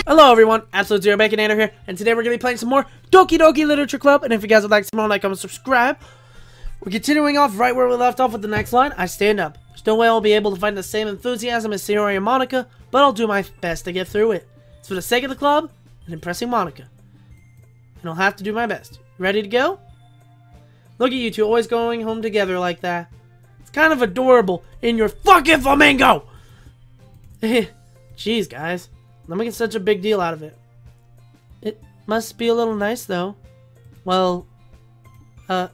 Hello everyone, Absolutezero here, and today we're going to be playing some more Doki Doki Literature Club, and if you guys would like some more, like, comment, subscribe. We're continuing off right where we left off with the next line. I stand up. There's no way I'll be able to find the same enthusiasm as Sayori and Monica, but I'll do my best to get through it. It's for the sake of the club and impressing Monica. And I'll have to do my best. Ready to go? Look at you two always going home together like that. It's kind of adorable in your fucking flamingo! Jeez, guys. Not making such a big deal out of it. It must be a little nice, though. Well, how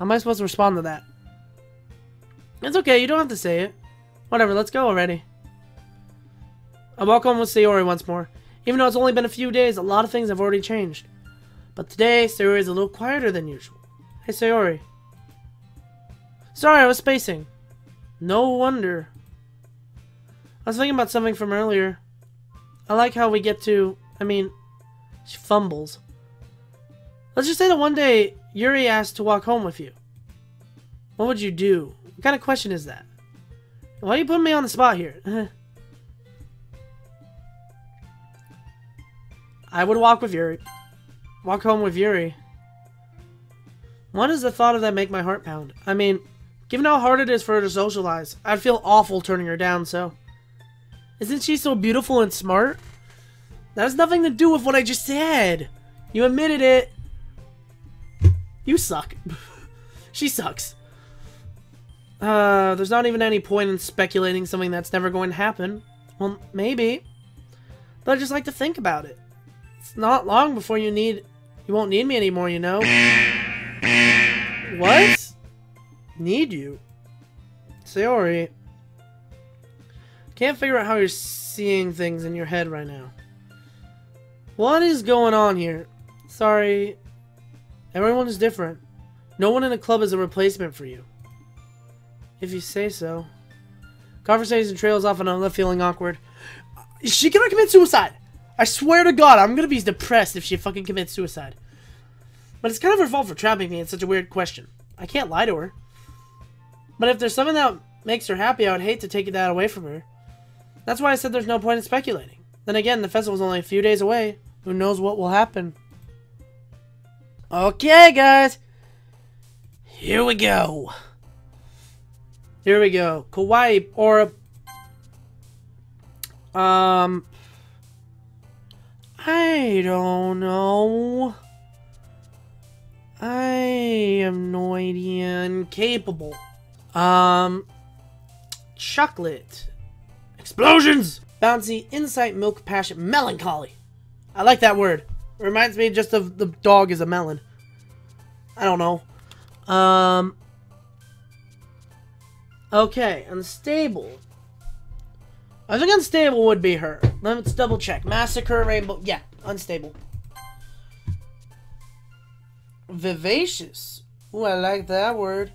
am I supposed to respond to that? It's okay, you don't have to say it. Whatever, let's go already. I walk home with Sayori once more. Even though it's only been a few days, a lot of things have already changed. But today, Sayori is a little quieter than usual. Hey, Sayori. Sorry, I was spacing. No wonder. I was thinking about something from earlier. I like how we get to... she fumbles. Let's just say that one day, Yuri asked to walk home with you. What would you do? What kind of question is that? Why are you putting me on the spot here? I would walk with Yuri. Walk home with Yuri. Why does the thought of that make my heart pound? Given how hard it is for her to socialize, I'd feel awful turning her down, so... Isn't she so beautiful and smart? That has nothing to do with what I just said. You admitted it. You suck. She sucks. There's not even any point in speculating something that's never going to happen. Well, maybe. But I just like to think about it. It's not long before you won't need me anymore, you know? What? Need you? Sayori. Can't figure out how you're seeing things in your head right now. What is going on here? Sorry. Everyone is different. No one in the club is a replacement for you. If you say so. Conversation trails off and I'm left feeling awkward. Is she gonna commit suicide? I swear to God, I'm gonna be depressed if she fucking commits suicide. But it's kind of her fault for trapping me in such a weird question. I can't lie to her. But if there's something that makes her happy, I would hate to take that away from her. That's why I said there's no point in speculating. Then again, the festival's only a few days away. Who knows what will happen? Okay, guys. Here we go. Here we go. Kawaii or... I don't know. I am no idea. Incapable. Chocolate. Explosions! Bouncy, insight, milk, passion, melancholy. I like that word. It reminds me just of the dog is a melon. I don't know. Okay, unstable. I think unstable would be her. Let's double check. Massacre, rainbow. Yeah, unstable. Vivacious. Ooh, I like that word.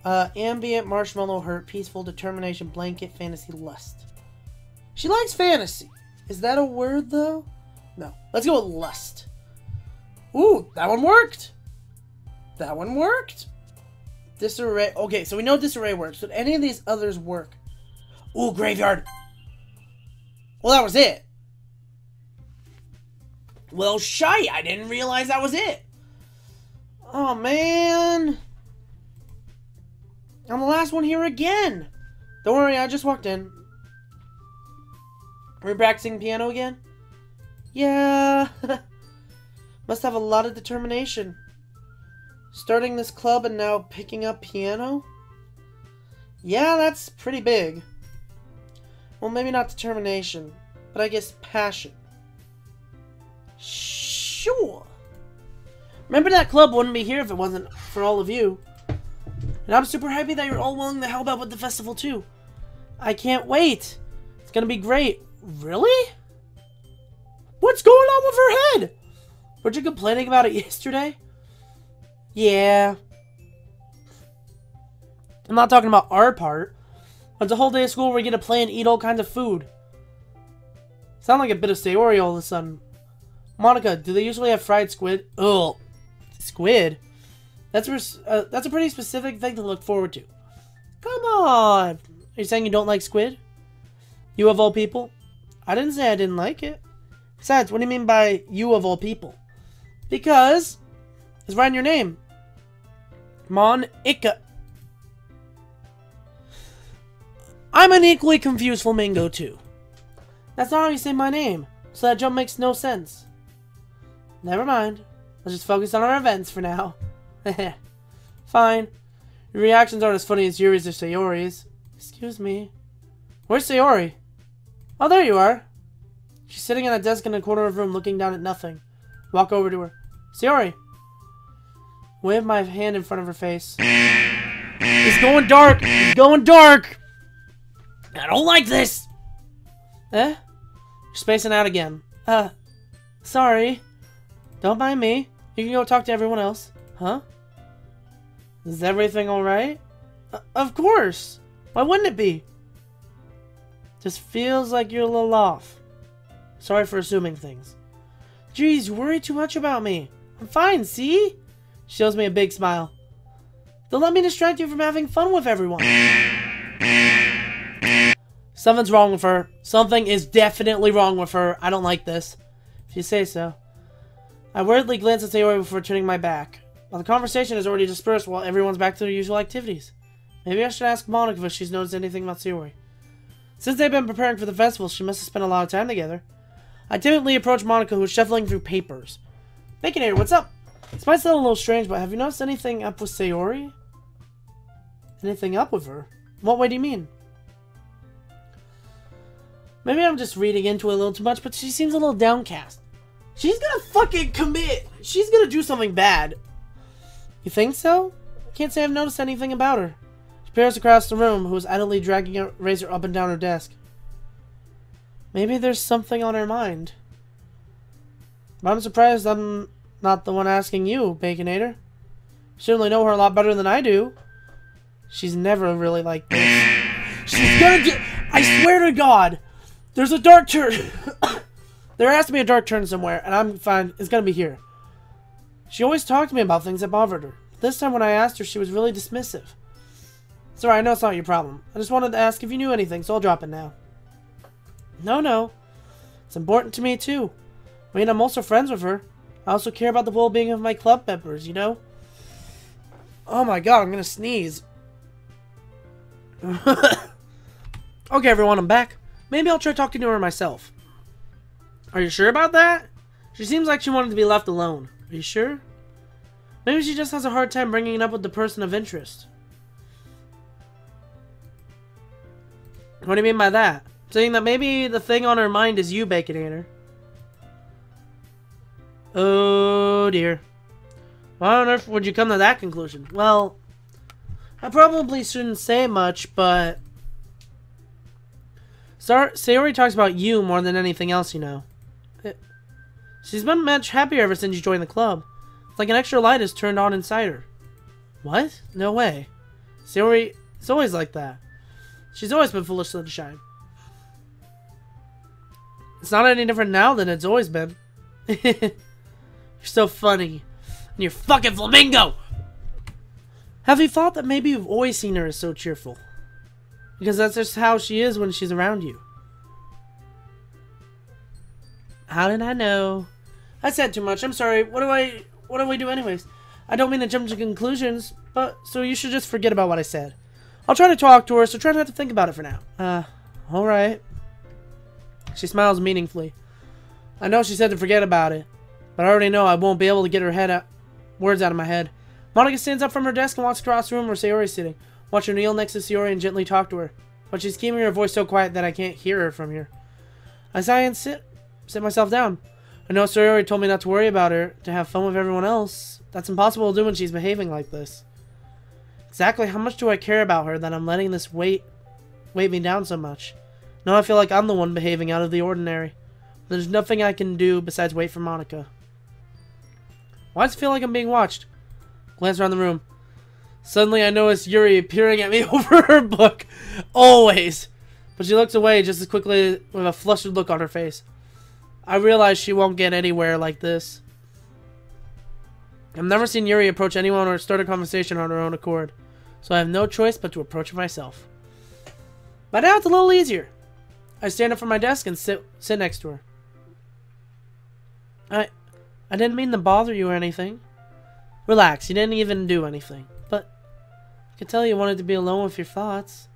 Ambient, marshmallow, hurt, peaceful, determination, blanket, fantasy, lust. She likes fantasy. Is that a word, though? No. Let's go with lust. Ooh, that one worked. That one worked. Disarray. Okay, so we know disarray works. Would any of these others work? Ooh, graveyard. Well, that was it. Well, shy. I didn't realize that was it. Oh, man. I'm the last one here again. Don't worry, I just walked in. Are we practicing piano again? Yeah. Must have a lot of determination. Starting this club and now picking up piano? Yeah, that's pretty big. Well, maybe not determination, but I guess passion. Sure. Remember that club wouldn't be here if it wasn't for all of you. And I'm super happy that you're all willing to help out with the festival too. I can't wait. It's gonna be great. Really? What's going on with her head? Weren't you complaining about it yesterday? Yeah. I'm not talking about our part. It's a whole day of school where we get to play and eat all kinds of food. Sound like a bit of Sayori all of a sudden. Monica, do they usually have fried squid? Ugh. Squid? That's a pretty specific thing to look forward to. Come on! Are you saying you don't like squid? You of all people? I didn't say I didn't like it. Besides, what do you mean by you of all people? Because it's right in your name. Monica. I'm an equally confused flamingo too. That's not how you say my name, so that jump makes no sense. Never mind. Let's just focus on our events for now. Fine. Your reactions aren't as funny as Yuri's or Sayori's. Excuse me. Where's Sayori? Oh, there you are. She's sitting at a desk in a corner of the room looking down at nothing. Walk over to her. Sayori. Wave my hand in front of her face. It's going dark! It's going dark! I don't like this! Eh? You're spacing out again. Sorry. Don't mind me. You can go talk to everyone else. Huh? Is everything alright? Of course! Why wouldn't it be? Just feels like you're a little off. Sorry for assuming things. Jeez, you worry too much about me. I'm fine, see? She shows me a big smile. Don't let me distract you from having fun with everyone. Something's wrong with her. Something is definitely wrong with her. I don't like this. If you say so. I worriedly glance at Sayori before turning my back. While the conversation is already dispersed while everyone's back to their usual activities. Maybe I should ask Monica if she's noticed anything about Sayori. Since they've been preparing for the festival, she must have spent a lot of time together. I timidly approach Monica, who's shuffling through papers. Baconator, what's up? This might sound a little strange, but have you noticed anything up with Sayori? Anything up with her? What way do you mean? Maybe I'm just reading into it a little too much, but she seems a little downcast. She's gonna fucking commit. She's gonna do something bad. You think so? I can't say I've noticed anything about her. She peers across the room, who is idly dragging a razor up and down her desk. Maybe there's something on her mind. But I'm surprised I'm not the one asking you, Baconator. You certainly know her a lot better than I do. She's never really like this. She's gonna get... I swear to God! There's a dark turn. There has to be a dark turn somewhere, and I'm fine. It's gonna be here. She always talked to me about things that bothered her. This time when I asked her, she was really dismissive. Sorry, I know it's not your problem. I just wanted to ask if you knew anything, so I'll drop it now. No. It's important to me, too. I mean, I'm also friends with her. I also care about the well-being of my club members, you know? Oh my god, I'm gonna sneeze. Okay, everyone, I'm back. Maybe I'll try talking to her myself. Are you sure about that? She seems like she wanted to be left alone. Are you sure? Maybe she just has a hard time bringing it up with the person of interest. What do you mean by that? Saying that maybe the thing on her mind is you, Baconator. Oh dear. Why on earth would you come to that conclusion? Well, I probably shouldn't say much, but... Sayori talks about you more than anything else, you know. She's been much happier ever since you joined the club. It's like an extra light is turned on inside her. What? No way. Sayori is always like that. She's always been full of sunshine. It's not any different now than it's always been. You're so funny. And you're fucking flamingo! Have you thought that maybe you've always seen her as so cheerful? Because that's just how she is when she's around you. How did I know? I said too much. I'm sorry. What do I do anyways? I don't mean to jump to conclusions, but so you should just forget about what I said. I'll try to talk to her, so try not to think about it for now. Alright. She smiles meaningfully. I know she said to forget about it, but I already know I won't be able to get her words out of my head. Monica stands up from her desk and walks across the room where Sayori is sitting. Watch her kneel next to Sayori and gently talk to her. But she's keeping her voice so quiet that I can't hear her from here. I sigh and sit myself down. I know Sayori told me not to worry about her, to have fun with everyone else. That's impossible to do when she's behaving like this. Exactly how much do I care about her that I'm letting this weight me down so much? Now I feel like I'm the one behaving out of the ordinary. There's nothing I can do besides wait for Monica. Why does it feel like I'm being watched? Glance around the room. Suddenly I notice Yuri peering at me over her book. Always. But she looks away just as quickly with a flustered look on her face. I realize she won't get anywhere like this. I've never seen Yuri approach anyone or start a conversation on her own accord. So I have no choice but to approach her myself. By now it's a little easier. I stand up from my desk and sit next to her. I didn't mean to bother you or anything. Relax, you didn't even do anything. But I could tell you wanted to be alone with your thoughts.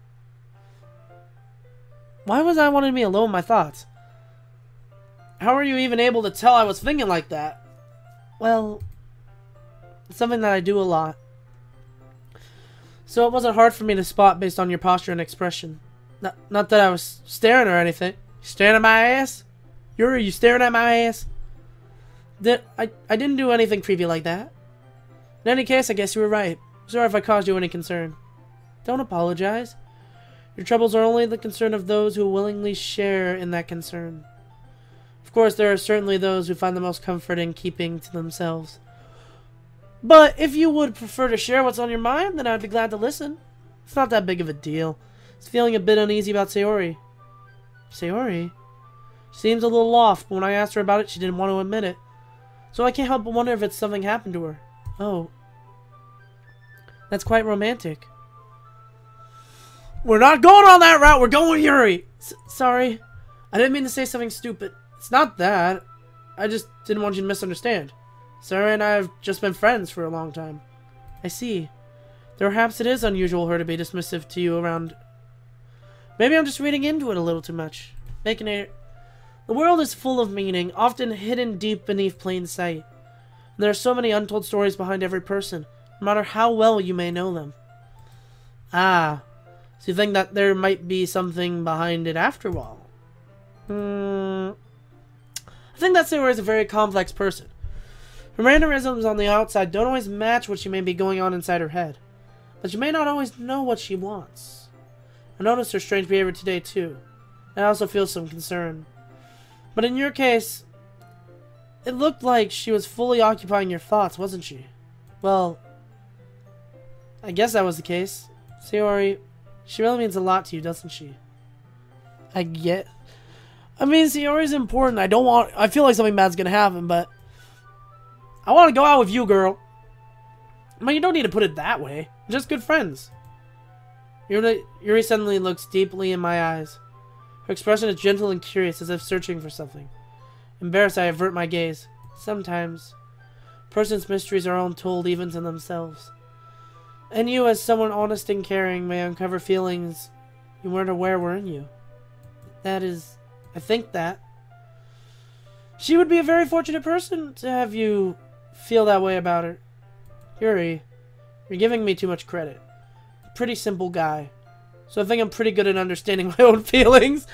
Why was I wanting to be alone with my thoughts? How are you even able to tell I was thinking like that? Well, it's something that I do a lot. So it wasn't hard for me to spot based on your posture and expression. Not that I was staring or anything. You staring at my ass? Yuri, you staring at my ass? I didn't do anything creepy like that. In any case, I guess you were right. Sorry if I caused you any concern. Don't apologize. Your troubles are only the concern of those who willingly share in that concern. Of course, there are certainly those who find the most comfort in keeping to themselves. But if you would prefer to share what's on your mind, then I'd be glad to listen. It's not that big of a deal. I was feeling a bit uneasy about Sayori. Sayori? She seems a little off, but when I asked her about it, she didn't want to admit it. So I can't help but wonder if it's something happened to her. Oh. That's quite romantic. We're not going on that route, we're going with Yuri! Sorry. I didn't mean to say something stupid. It's not that. I just didn't want you to misunderstand. Sarah and I have just been friends for a long time. I see. Perhaps it is unusual for her to be dismissive to you around... Maybe I'm just reading into it a little too much. Baconator. The world is full of meaning, often hidden deep beneath plain sight. And there are so many untold stories behind every person, no matter how well you may know them. Ah, so you think that there might be something behind it after all? I think that Sarah is a very complex person. Her mannerisms on the outside don't always match what she may be going on inside her head. But you may not always know what she wants. I noticed her strange behavior today too. And I also feel some concern. But in your case, it looked like she was fully occupying your thoughts, wasn't she? Well, I guess that was the case. Sayori, she really means a lot to you, doesn't she? I mean, Sayori's important. I feel like something bad's gonna happen, but I want to go out with you, girl. I mean, you don't need to put it that way. We're just good friends. Yuri suddenly looks deeply in my eyes. Her expression is gentle and curious, as if searching for something. Embarrassed, I avert my gaze. Sometimes, a person's mysteries are untold even to themselves. And you, as someone honest and caring, may uncover feelings you weren't aware were in you. That is, I think that. She would be a very fortunate person to have you feel that way about her. Yuri, you're giving me too much credit. Pretty simple guy. So I think I'm pretty good at understanding my own feelings.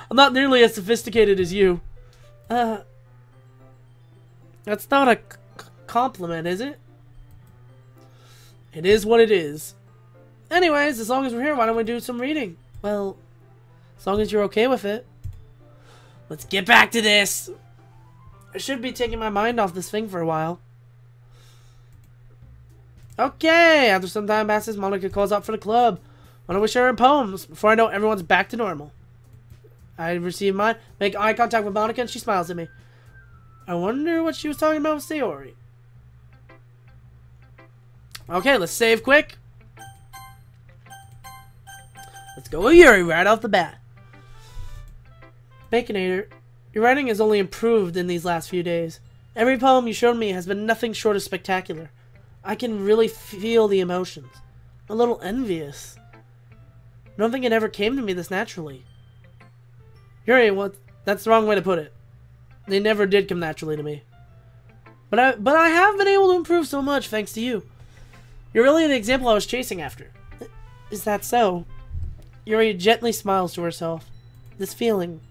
I'm not nearly as sophisticated as you. That's not a compliment, is it? It is what it is. Anyways, as long as we're here, why don't we do some reading? Well, as long as you're okay with it. Let's get back to this. I should be taking my mind off this thing for a while. Okay, after some time passes, Monica calls out for the club. Why don't we share our poems before I know everyone's back to normal? I receive mine, make eye contact with Monica, and she smiles at me. I wonder what she was talking about with Sayori. Okay, let's save quick. Let's go with Yuri right off the bat. Baconator, your writing has only improved in these last few days. Every poem you showed me has been nothing short of spectacular. I can really feel the emotions. I'm a little envious. I don't think it ever came to me this naturally. Yuri, that's the wrong way to put it. They never did come naturally to me. But I have been able to improve so much thanks to you. You're really the example I was chasing after. Is that so? Yuri gently smiles to herself. This feeling.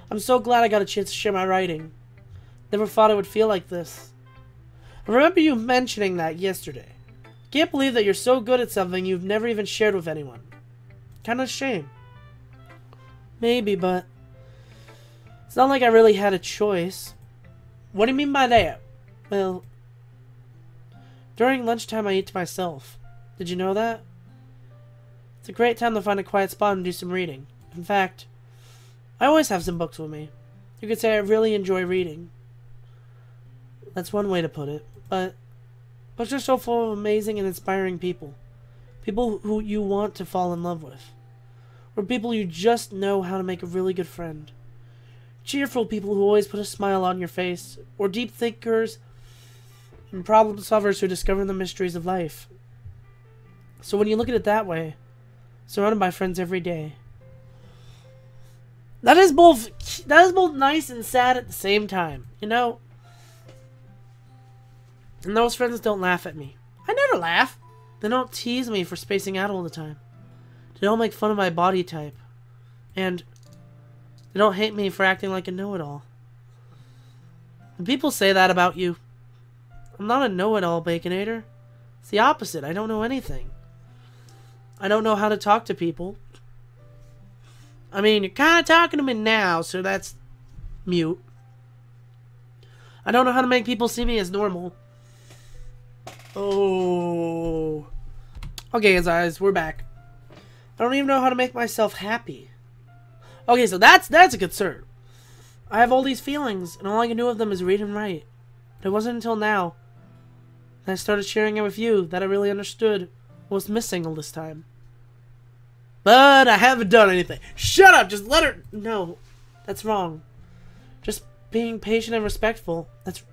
I'm so glad I got a chance to share my writing. Never thought it would feel like this. I remember you mentioning that yesterday. Can't believe that you're so good at something you've never even shared with anyone. Kinda a shame. Maybe, but it's not like I really had a choice. What do you mean by that? Well, during lunchtime I eat to myself. Did you know that? It's a great time to find a quiet spot and do some reading. In fact, I always have some books with me. You could say I really enjoy reading. That's one way to put it, but books are so full of amazing and inspiring people. People who you want to fall in love with. or people you just know how to make a really good friend. Cheerful people who always put a smile on your face, or deep thinkers and problem solvers who discover the mysteries of life. So when you look at it that way, surrounded by friends every day, that is both nice and sad at the same time, you know? And those friends don't laugh at me. I never laugh. They don't tease me for spacing out all the time. They don't make fun of my body type. And they don't hate me for acting like a know-it-all. And people say that about you. I'm not a know-it-all, Baconator. It's the opposite. I don't know anything. I don't know how to talk to people. I mean, you're kind of talking to me now, so that's mute. I don't know how to make people see me as normal. Oh. Okay, guys, we're back. I don't even know how to make myself happy. Okay, so that's a concern. I have all these feelings, and all I can do with them is read and write. But it wasn't until now that I started sharing it with you that I really understood what was missing all this time. But I haven't done anything. Shut up! Just let her... No, that's wrong. Just being patient and respectful, that's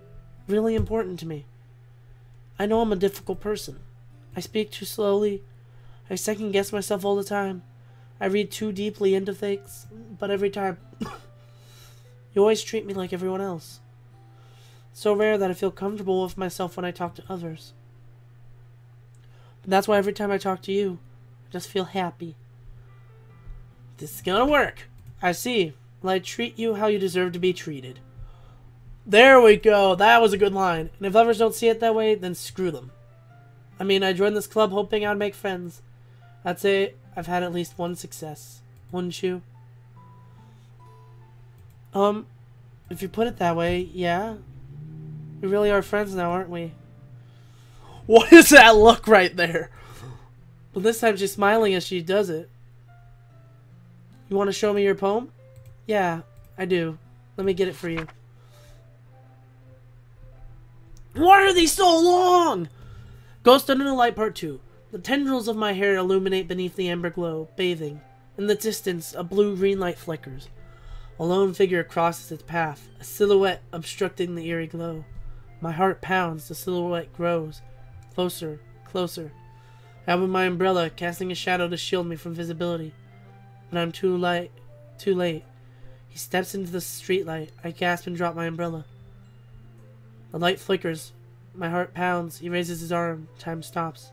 really important to me. I know I'm a difficult person. I speak too slowly. I second-guess myself all the time. I read too deeply into things. But every time, you always treat me like everyone else. So rare that I feel comfortable with myself when I talk to others. But that's why every time I talk to you, I just feel happy. This is gonna work. I see. Well, I treat you how you deserve to be treated. There we go. That was a good line. And if others don't see it that way, then screw them. I mean, I joined this club hoping I'd make friends. I'd say I've had at least one success. Wouldn't you? If you put it that way, yeah. We really are friends now, aren't we? What is that look right there? Well, this time she's smiling as she does it. You want to show me your poem? Yeah, I do. Let me get it for you. Why are these so long? Ghost Under the Light Part 2. The tendrils of my hair illuminate beneath the amber glow, bathing. In the distance, a blue-green light flickers. A lone figure crosses its path, a silhouette obstructing the eerie glow. My heart pounds, the silhouette grows. Closer, closer. I open my umbrella, casting a shadow to shield me from visibility. But I'm too late. He steps into the streetlight. I gasp and drop my umbrella. The light flickers. My heart pounds. He raises his arm. Time stops.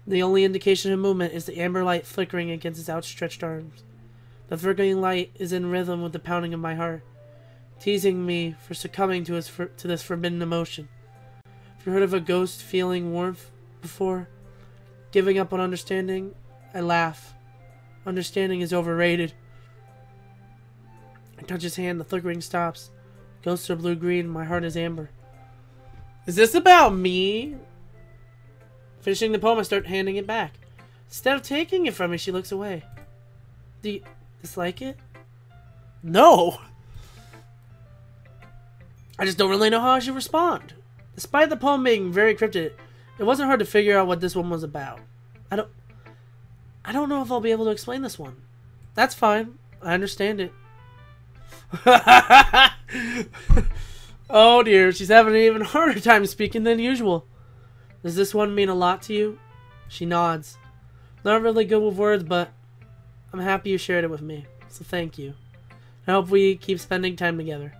The only indication of movement is the amber light flickering against his outstretched arms. The flickering light is in rhythm with the pounding of my heart, teasing me for succumbing to this forbidden emotion. Have you heard of a ghost feeling warmth before? Giving up on understanding? I laugh. Understanding is overrated. I touch his hand. The flickering stops. Ghosts are blue-green. My heart is amber. Is this about me? Finishing the poem, I start handing it back. Instead of taking it from me, she looks away. Do you dislike it? No! I just don't really know how I should respond. Despite the poem being very cryptic, it wasn't hard to figure out what this one was about. I don't know if I'll be able to explain this one. That's fine. I understand it. Oh dear, she's having an even harder time speaking than usual. Does this one mean a lot to you? She nods. Not really good with words, but I'm happy you shared it with me, so thank you. I hope we keep spending time together.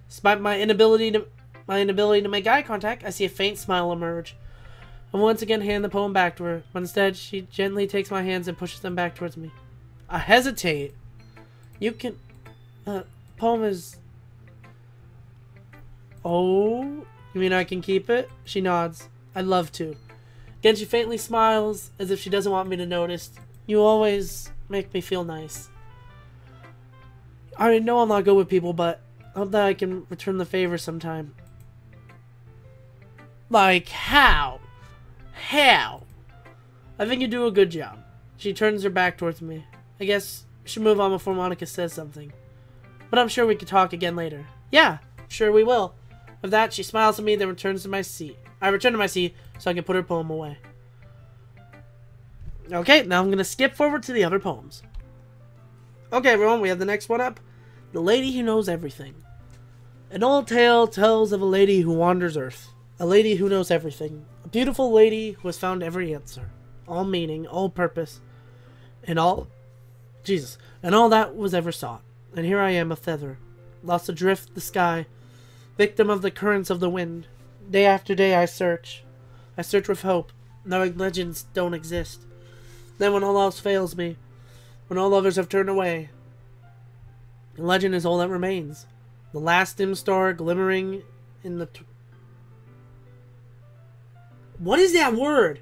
Despite my inability to make eye contact, I see a faint smile emerge. I once again hand the poem back to her, but instead she gently takes my hands and pushes them back towards me. I hesitate. You can... poem is... Oh? You mean I can keep it? She nods. I'd love to. Again, she faintly smiles, as if she doesn't want me to notice. You always make me feel nice. I know I'm not good with people, but I hope that I can return the favor sometime. Like, how? How? I think you do a good job. She turns her back towards me. I guess we should move on before Monica says something. But I'm sure we could talk again later. Yeah, sure we will. With that, she smiles at me, then returns to my seat. I return to my seat so I can put her poem away. Okay, now I'm going to skip forward to the other poems. Okay, everyone, we have the next one up. The Lady Who Knows Everything. An old tale tells of a lady who wanders Earth. A lady who knows everything. A beautiful lady who has found every answer. All meaning, all purpose, and all... Jesus. And all that was ever sought. And here I am, a feather. Lost adrift the sky. Victim of the currents of the wind. Day after day I search. I search with hope, knowing legends don't exist. Then when all else fails me, when all others have turned away, the legend is all that remains. The last dim star glimmering in the... What is that word?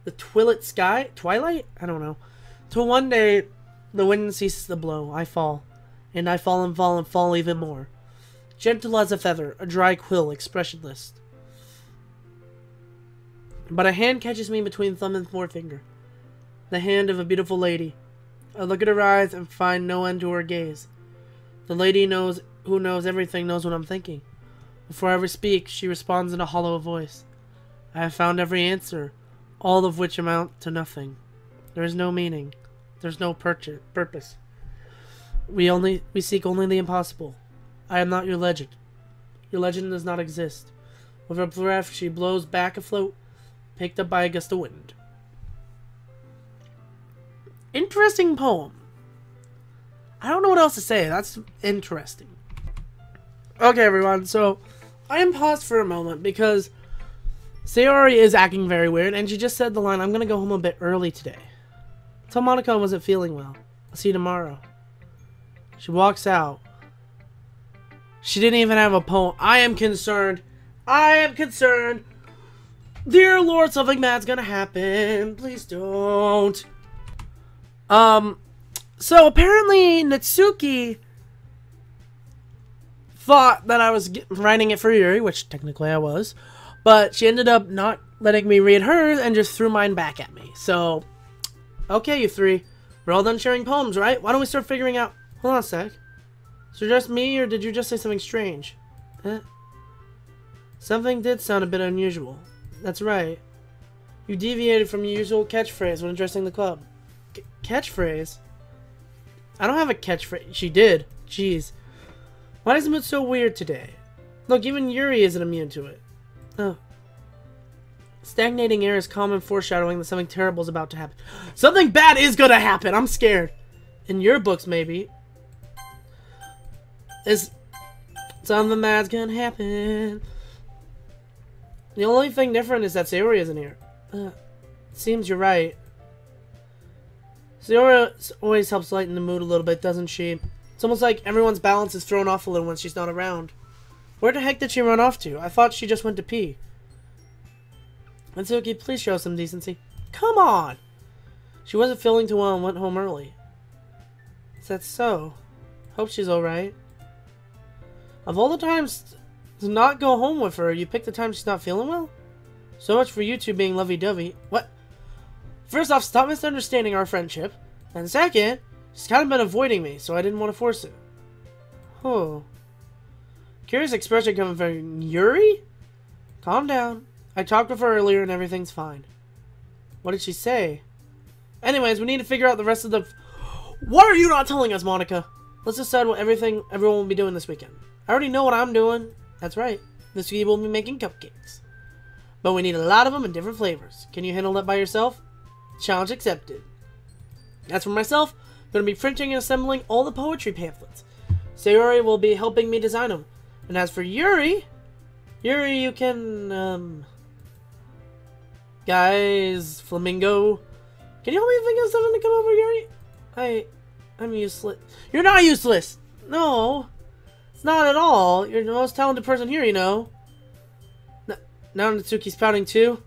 The twilit sky? Twilight? I don't know. Till one day, the wind ceases to blow. I fall. And I fall and fall and fall even more. Gentle as a feather, a dry quill, expressionless. But a hand catches me between thumb and forefinger. The hand of a beautiful lady. I look at her eyes and find no end to her gaze. The lady who knows everything knows what I'm thinking. Before I ever speak, she responds in a hollow voice. I have found every answer, all of which amount to nothing. There is no meaning. There's no purpose. We seek only the impossible. I am not your legend. Your legend does not exist. With her breath, she blows back afloat, picked up by a gust of wind. Interesting poem. I don't know what else to say. That's interesting. Okay, everyone. So, I am paused for a moment because Sayori is acting very weird, and she just said the line, I'm going to go home a bit early today. Tell Monica I wasn't feeling well. I'll see you tomorrow. She walks out. She didn't even have a poem. I am concerned. I am concerned. Dear Lord, something bad's gonna happen. Please don't. So apparently Natsuki thought that I was writing it for Yuri, which technically I was, but she ended up not letting me read hers and just threw mine back at me. So, okay, you three. We're all done sharing poems, right? Why don't we start figuring out... Hold on a sec. So just me, or did you just say something strange? Something did sound a bit unusual. That's right. You deviated from your usual catchphrase when addressing the club. Catchphrase? I don't have a catchphrase. She did. Jeez. Why is the mood so weird today? Look, even Yuri isn't immune to it. Oh. Stagnating air is common foreshadowing that something terrible is about to happen. Something bad is gonna happen! I'm scared. In your books, maybe. Something bad's gonna happen. The only thing different is that Sayori isn't here. Seems you're right. Sayori always helps lighten the mood a little bit, doesn't she? It's almost like everyone's balance is thrown off a little when she's not around. Where the heck did she run off to? I thought she just went to pee. Natsuki, please show some decency. Come on! She wasn't feeling too well and went home early. Is that so? Hope she's alright. Of all the times to not go home with her, you picked the time she's not feeling well? So much for you two being lovey-dovey. What? First off, stop misunderstanding our friendship. And second, she's kind of been avoiding me, so I didn't want to force it. Oh. Curious expression coming from Yuri? Calm down. I talked with her earlier and everything's fine. What did she say? Anyways, we need to figure out the rest of the... What are you not telling us, Monica? Let's decide what everyone will be doing this weekend. I already know what I'm doing. That's right. This week we'll be making cupcakes. But we need a lot of them in different flavors. Can you handle that by yourself? Challenge accepted. As for myself, I'm going to be printing and assembling all the poetry pamphlets. Sayori will be helping me design them. And as for Yuri, you can, guys, Flamingo, can you help me think of something to come over, Yuri? I'm useless. You're not useless! No, it's not at all. You're the most talented person here, you know. Now Natsuki's pouting too?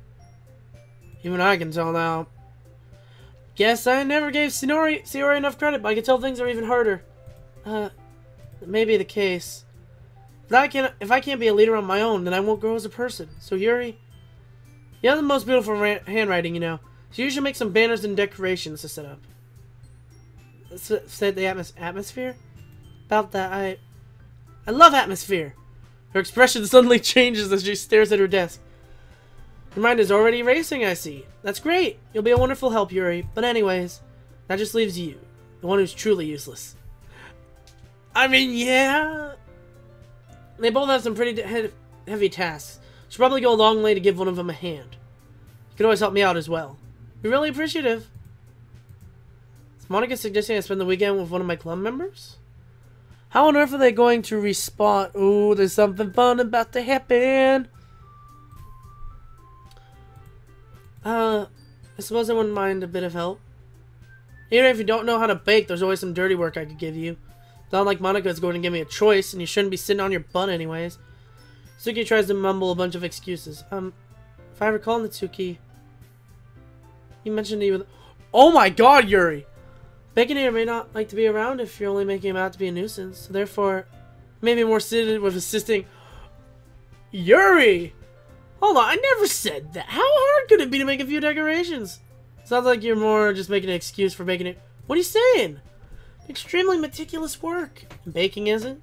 Even I can tell now. Guess I never gave Sayori enough credit, but I can tell things are even harder. That may be the case. If I can't be a leader on my own, then I won't grow as a person. So Yuri, you have the most beautiful handwriting, you know. So you should make some banners and decorations to set up. Set the atmosphere? About that, I love atmosphere. Her expression suddenly changes as she stares at her desk. Your mind is already racing, I see. That's great. You'll be a wonderful help, Yuri. But anyways, that just leaves you, the one who's truly useless. I mean, yeah. They both have some pretty heavy tasks. Should probably go a long way to give one of them a hand. You could always help me out as well. Be really appreciative. Is Monica suggesting I spend the weekend with one of my club members? How on earth are they going to respond? Ooh, there's something fun about to happen. I suppose I wouldn't mind a bit of help. Even if you don't know how to bake, there's always some dirty work I could give you. It's not like Monica's going to give me a choice, and you shouldn't be sitting on your butt anyways. Suki tries to mumble a bunch of excuses. If I recall, Natsuki, you mentioned he was... Oh my god, Yuri! Baconator may not like to be around if you're only making him out to be a nuisance. So therefore, maybe more suited with assisting... Yuri! Hold on, I never said that. How hard could it be to make a few decorations? Sounds like you're more just making an excuse for baking it. What are you saying? Extremely meticulous work. And baking isn't?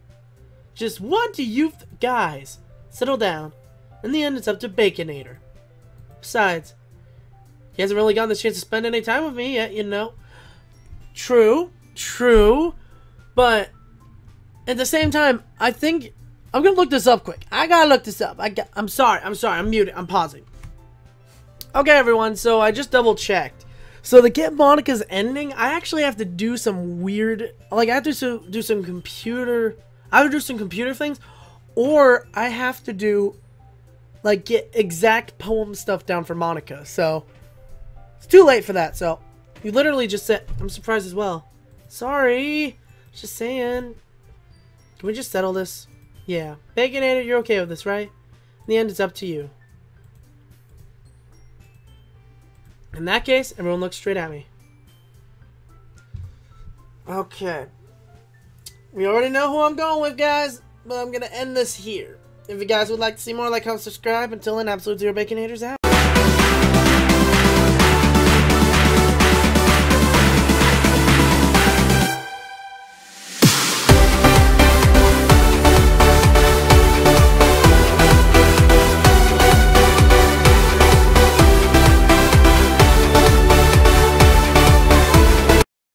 Just what do you... Guys, settle down. In the end, it's up to Baconator. Besides, he hasn't really gotten the chance to spend any time with me yet, you know. True. But at the same time, I think... I'm gonna look this up quick. I gotta look this up. I'm sorry. I'm muted. I'm pausing. Okay, everyone. So I just double checked. So to get Monica's ending, I actually have to do some weird... Like, I have to do some computer... I have to do some computer things. Or I have to do... Like, get exact poem stuff down for Monica. So, it's too late for that. So, you literally just said... I'm surprised as well. Sorry. Just saying. Can we just settle this? Yeah. Baconator, you're okay with this, right? In the end, it's up to you. In that case, everyone looks straight at me. Okay. We already know who I'm going with, guys. But I'm going to end this here. If you guys would like to see more, like, comment, subscribe. Until then, Absolutezero Baconators out.